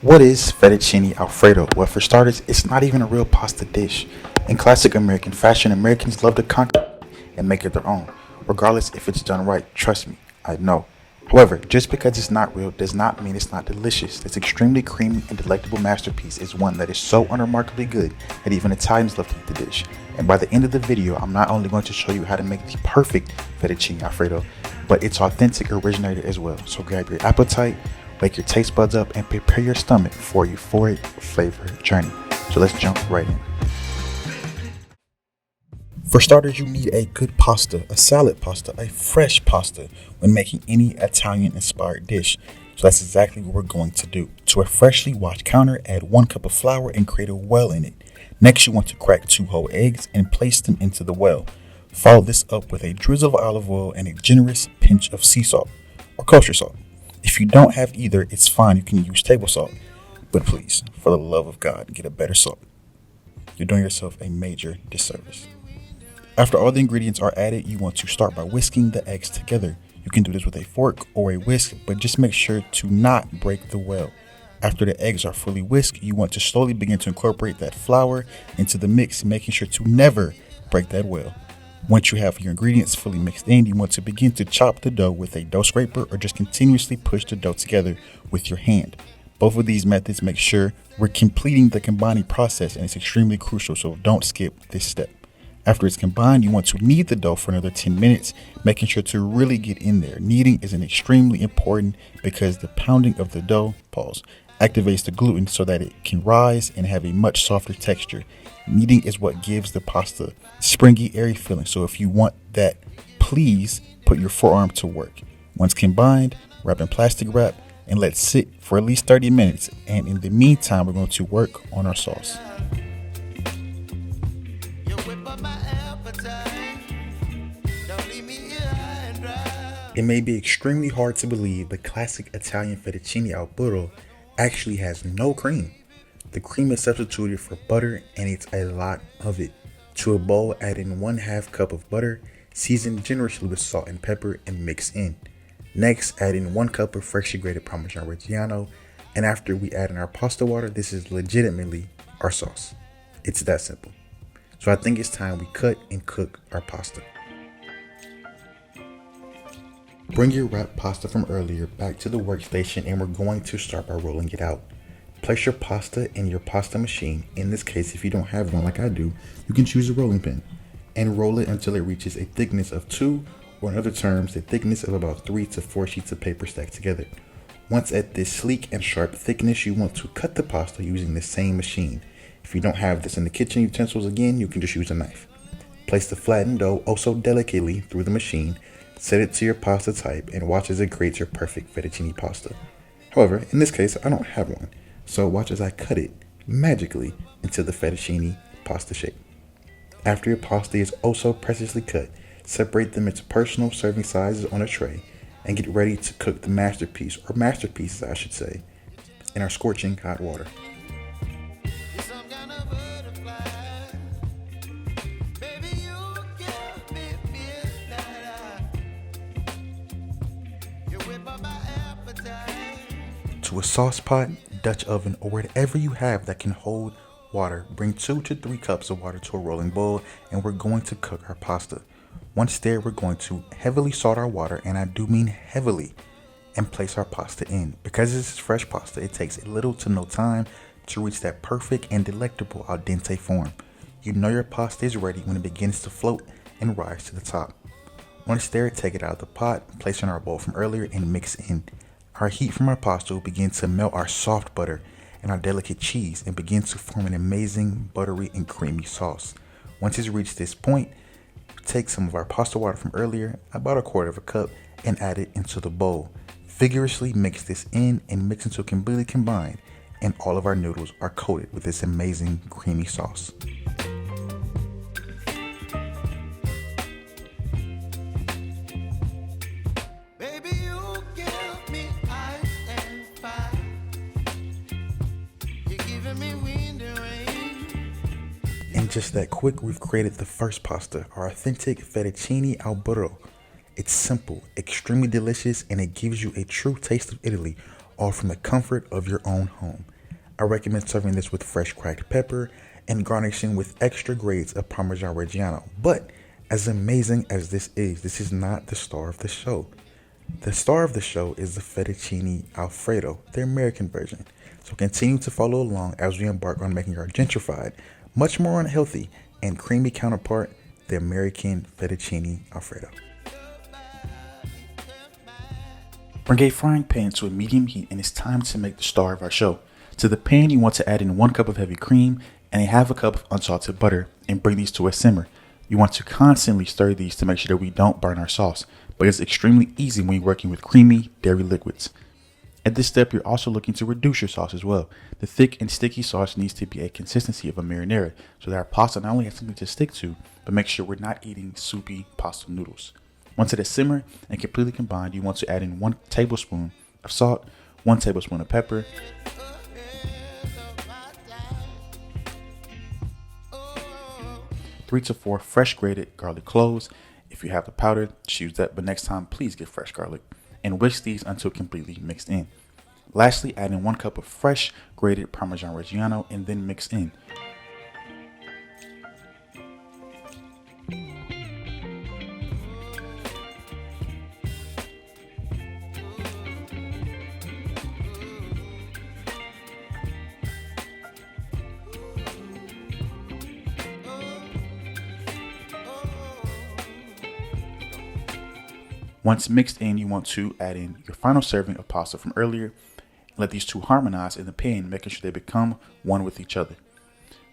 What is Fettuccine Alfredo? Well, for starters, it's not even a real pasta dish. In classic American fashion, Americans love to conquer and make it their own, regardless if it's done right. Trust me, I know. However, just because it's not real does not mean it's not delicious. This extremely creamy and delectable masterpiece is one that is so unremarkably good that even Italians love to eat the dish. And by the end of the video, I'm not only going to show you how to make the perfect Fettuccine Alfredo, but its authentic originator as well. So grab your appetite, wake your taste buds up, and prepare your stomach for a euphoric flavor journey. So let's jump right in. For starters, you need a good pasta, a salad pasta, a fresh pasta when making any Italian-inspired dish. So that's exactly what we're going to do. To a freshly washed counter, add 1 cup of flour and create a well in it. Next, you want to crack 2 whole eggs and place them into the well. Follow this up with a drizzle of olive oil and a generous pinch of sea salt or kosher salt. If you don't have either, it's fine. You can use table salt. But please, for the love of God, get a better salt. You're doing yourself a major disservice. After all the ingredients are added, you want to start by whisking the eggs together. You can do this with a fork or a whisk, but just make sure to not break the well. After the eggs are fully whisked, you want to slowly begin to incorporate that flour into the mix, making sure to never break that well. Once you have your ingredients fully mixed in, you want to begin to chop the dough with a dough scraper or just continuously push the dough together with your hand. Both of these methods make sure we're completing the combining process, and it's extremely crucial, so don't skip this step. After it's combined, you want to knead the dough for another 10 minutes, making sure to really get in there. Kneading is extremely important because the pounding of the dough, activates the gluten so that it can rise and have a much softer texture. Kneading is what gives the pasta springy, airy feeling. So if you want that, please put your forearm to work. Once combined, wrap in plastic wrap and let sit for at least 30 minutes. And in the meantime, we're going to work on our sauce. It may be extremely hard to believe, but classic Italian fettuccine al burro actually has no cream. The cream is substituted for butter, and it's a lot of it. To a bowl, add in 1/2 cup of butter, season generously with salt and pepper, and mix in. Next, add in 1 cup of freshly grated Parmesan Reggiano, and after we add in our pasta water, this is legitimately our sauce. It's that simple. So I think it's time we cut and cook our pasta. Bring your wrapped pasta from earlier back to the workstation, and we're going to start by rolling it out. Place your pasta in your pasta machine. In this case, if you don't have one like I do, you can choose a rolling pin and roll it until it reaches a thickness of 2, or in other terms, the thickness of about 3 to 4 sheets of paper stacked together. Once at this sleek and sharp thickness, you want to cut the pasta using the same machine. If you don't have this in the kitchen utensils, again, you can just use a knife. Place the flattened dough also delicately through the machine. Set it to your pasta type and watch as it creates your perfect fettuccine pasta. However, in this case, I don't have one, so watch as I cut it magically into the fettuccine pasta shape. After your pasta is also preciously cut, separate them into personal serving sizes on a tray and get ready to cook the masterpiece, or masterpieces I should say, in our scorching hot water. To a sauce pot, Dutch oven, or whatever you have that can hold water, bring 2 to 3 cups of water to a rolling boil, and we're going to cook our pasta. Once there, we're going to heavily salt our water, and I do mean heavily, and place our pasta in. Because this is fresh pasta, it takes little to no time to reach that perfect and delectable al dente form. You know your pasta is ready when it begins to float and rise to the top. Once there, take it out of the pot, place it in our bowl from earlier, and mix in. Our heat from our pasta will begin to melt our soft butter and our delicate cheese and begin to form an amazing buttery and creamy sauce. Once it's reached this point, take some of our pasta water from earlier, about 1/4 cup, and add it into the bowl. Vigorously mix this in and mix until completely combined, and all of our noodles are coated with this amazing creamy sauce. In just that quick, we've created the first pasta, our authentic fettuccine al burro. It's simple, extremely delicious, and it gives you a true taste of Italy, all from the comfort of your own home. I recommend serving this with fresh cracked pepper and garnishing with extra grades of Parmesan Reggiano. But as amazing as this is not the star of the show. The star of the show is the Fettuccine Alfredo, the American version. So continue to follow along as we embark on making our gentrified, much more unhealthy, and creamy counterpart, the American Fettuccine Alfredo. Bring a frying pan to a medium heat and it's time to make the star of our show. To the pan, you want to add in 1 cup of heavy cream and a half a cup of unsalted butter and bring these to a simmer. You want to constantly stir these to make sure that we don't burn our sauce, but it's extremely easy when you're working with creamy dairy liquids. At this step, you're also looking to reduce your sauce as well. The thick and sticky sauce needs to be a consistency of a marinara so that our pasta not only has something to stick to, but make sure we're not eating soupy pasta noodles. Once it is simmered and completely combined, you want to add in 1 tablespoon of salt, 1 tablespoon of pepper, 3 to 4 fresh grated garlic cloves. If you have the powder, just use that, but next time, please get fresh garlic. And whisk these until completely mixed in. Lastly, add in 1 cup of fresh grated Parmesan Reggiano and then mix in. Once mixed in, you want to add in your final serving of pasta from earlier. Let these two harmonize in the pan, making sure they become one with each other.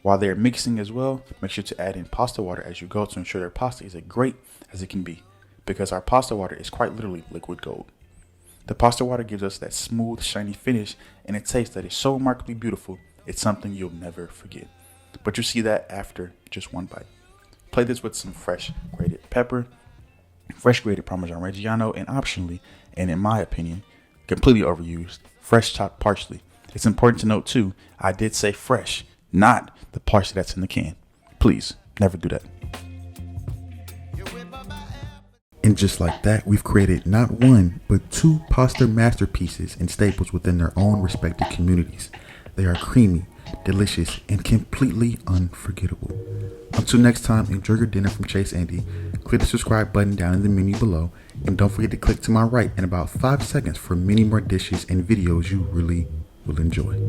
While they're mixing as well, make sure to add in pasta water as you go to ensure their pasta is as great as it can be, because our pasta water is quite literally liquid gold. The pasta water gives us that smooth, shiny finish and a taste that is so remarkably beautiful, it's something you'll never forget. But you see that after just 1 bite. Play this with some fresh grated pepper, fresh grated Parmesan Reggiano, and optionally, and in my opinion, completely overused, fresh chopped parsley. It's important to note too, I did say fresh, not the parsley that's in the can. Please, never do that. And just like that, we've created not 1, but 2 pasta masterpieces and staples within their own respective communities. They are creamy, delicious, and completely unforgettable. Until next time, enjoy your dinner from Chase Andy. Click the subscribe button down in the menu below. And don't forget to click to my right in about 5 seconds for many more dishes and videos you really will enjoy.